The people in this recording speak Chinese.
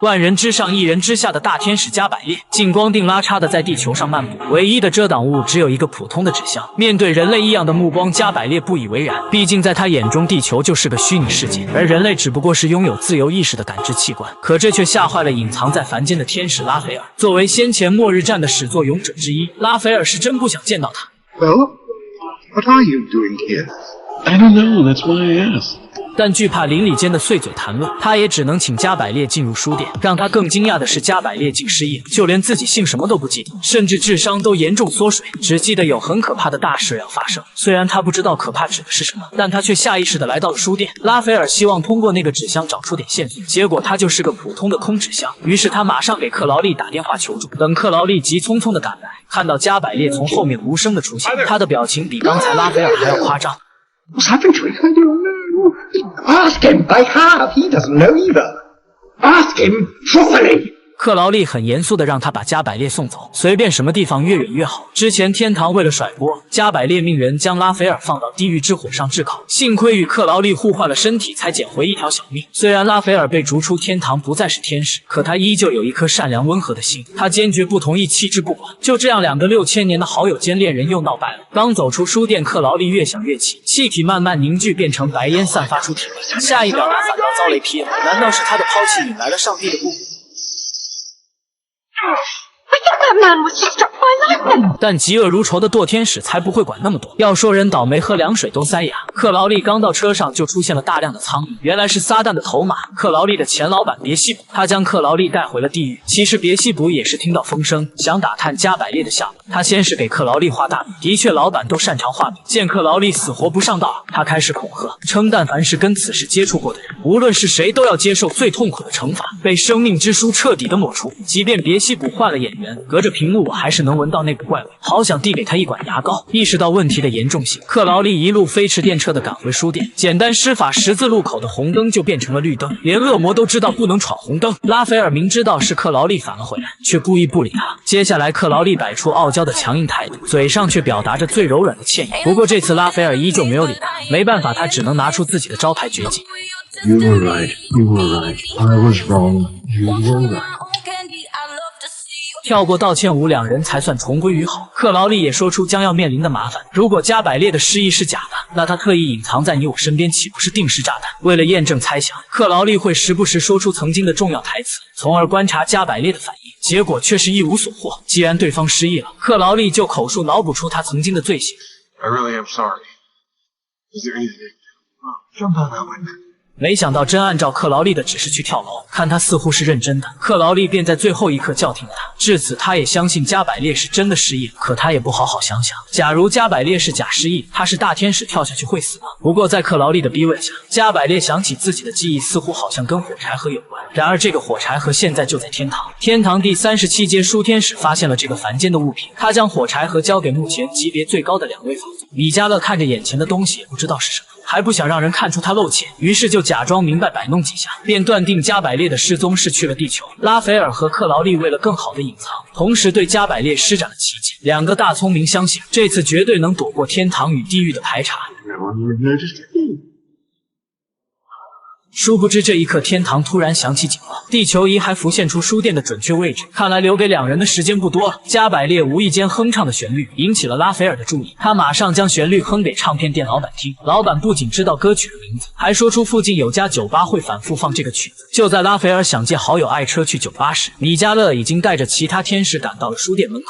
万人之上，一人之下的大天使加百列，近光腚拉叉的在地球上漫步，唯一的遮挡物只有一个普通的纸箱。面对人类异样的目光，加百列不以为然，毕竟在他眼中，地球就是个虚拟世界，而人类只不过是拥有自由意识的感知器官。可这却吓坏了隐藏在凡间的天使拉斐尔。作为先前末日战的始作俑者之一，拉斐尔是真不想见到他。Well, what are you doing here? I don't know, that's why I asked. 但惧怕邻里间的碎嘴谈论，他也只能请加百列进入书店。让他更惊讶的是，加百列竟失忆了，就连自己姓什么都不记得，甚至智商都严重缩水，只记得有很可怕的大事要发生。虽然他不知道可怕指的是什么，但他却下意识地来到了书店。拉斐尔希望通过那个纸箱找出点线索，结果它就是个普通的空纸箱。于是他马上给克劳利打电话求助。等克劳利急匆匆地赶来，看到加百列从后面无声地出现，他的表情比刚才拉斐尔还要夸张。What's happened to him? I don't know. Ask him. I have. He doesn't know either. Ask him properly. 克劳利很严肃地让他把加百列送走，随便什么地方越远越好。之前天堂为了甩锅，加百列命人将拉斐尔放到地狱之火上炙烤，幸亏与克劳利互换了身体，才捡回一条小命。虽然拉斐尔被逐出天堂，不再是天使，可他依旧有一颗善良温和的心，他坚决不同意弃之不管。就这样，两个6000年的好友兼恋人又闹掰了。刚走出书店，克劳利越想越气，气体慢慢凝聚，变成白烟，散发出体味。下一秒，他反倒遭雷劈了。难道是他的抛弃引来了上帝的不公？ I thought that man was struck by lightning. 但嫉恶如仇的堕天使才不会管那么多。要说人倒霉，喝凉水都塞牙。克劳利刚到车上就出现了大量的苍蝇，原来是撒旦的头马，克劳利的前老板别西卜。他将克劳利带回了地狱。其实别西卜也是听到风声，想打探加百列的下落。他先是给克劳利画大饼，的确老板都擅长画饼。见克劳利死活不上道，他开始恐吓，称但凡是跟此事接触过的人，无论是谁都要接受最痛苦的惩罚，被生命之书彻底的抹除。即便别西卜换了演员，隔着屏幕我还是能闻到那股怪味，好想递给他一管牙膏。意识到问题的严重性，克劳利一路飞驰电掣地赶回书店。简单施法，十字路口的红灯就变成了绿灯，连恶魔都知道不能闯红灯。拉斐尔明知道是克劳利返了回来，却故意不理他。接下来，克劳利摆出傲娇的强硬态度，嘴上却表达着最柔软的歉意。不过这次拉斐尔依旧没有理他，没办法，他只能拿出自己的招牌绝技。You were right. You were right. I was wrong. You were right. 跳过道歉舞，两人才算重归于好。克劳利也说出将要面临的麻烦，如果加百列的失忆是假的，那他特意隐藏在你我身边，岂不是定时炸弹？为了验证猜想，克劳利会时不时说出曾经的重要台词，从而观察加百列的反应，结果却是一无所获。既然对方失忆了，克劳利就口述脑补出他曾经的罪行。 I really am sorry. Is there anything? Jump on that window. 没想到真按照克劳利的指示去跳楼，看他似乎是认真的，克劳利便在最后一刻叫停了他。至此，他也相信加百列是真的失忆了。可他也不好好想想，假如加百列是假失忆，他是大天使跳下去会死吗？不过在克劳利的逼问下，加百列想起自己的记忆似乎好像跟火柴盒有关。然而这个火柴盒现在就在天堂。天堂第37阶书天使发现了这个凡间的物品，他将火柴盒交给目前级别最高的2位法祖。米迦勒看着眼前的东西，也不知道是什么。 还不想让人看出他露怯，于是就假装明白摆弄几下，便断定加百列的失踪是去了地球。拉斐尔和克劳利为了更好的隐藏，同时对加百列施展了奇迹。两个大聪明相信，这次绝对能躲过天堂与地狱的排查。 殊不知，这一刻天堂突然响起警报，地球仪还浮现出书店的准确位置。看来留给两人的时间不多了。加百列无意间哼唱的旋律引起了拉斐尔的注意，他马上将旋律哼给唱片店老板听。老板不仅知道歌曲的名字，还说出附近有家酒吧会反复放这个曲子。就在拉斐尔想借好友爱车去酒吧时，米迦勒已经带着其他天使赶到了书店门口。